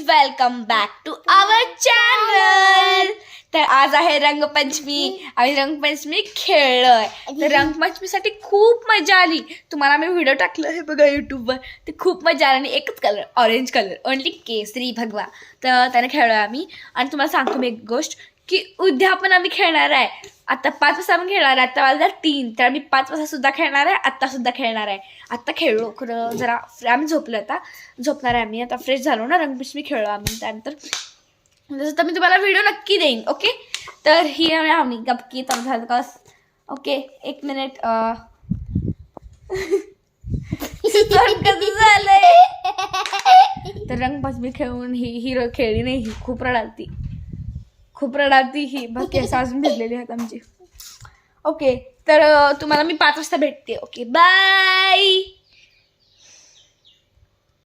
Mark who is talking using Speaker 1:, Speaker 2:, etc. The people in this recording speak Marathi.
Speaker 1: Welcome back to our channel. तर आज आहे रंगपंचमी. आम्ही रंगपंचमी खेळलोय. तर रंगपंचमीसाठी खूप मजा आली. तुम्हाला मी व्हिडिओ टाकलं आहे बघा युट्यूबवर. ते खूप मजा आली आणि एकच कलर ऑरेंज कलर ओनली केसरी भगवा. तर त्याने खेळलोय आम्ही. आणि तुम्हाला सांगतो मी एक गोष्ट की उद्या पण आम्ही खेळणार आहे. आता 5 वाजता आपण खेळणार आहे. आता वाजता 3 तर आम्ही 5 वाजता सुद्धा खेळणार आहे. आत्ता सुद्धा खेळणार आहे. आत्ता खेळलो खरं जरा आम्ही झोपलो. आता झोपणार आहे आम्ही. आता फ्रेश झालो ना. रंगपंचमी खेळलो आम्ही. त्यानंतर जसं तर मी तुम्हाला व्हिडिओ नक्की देईन. ओके तर ही आम्ही गपकी तर झालं का. Okay 1 minute. कसं झालंय. तर रंगपंचमी खेळून ही हिरो खेळली नाही. ही खूप रडालती ही. बस केस अजून भिजलेली आहेत आमची. ओके तर तुम्हाला मी 5 वाजता भेटते. Okay bye.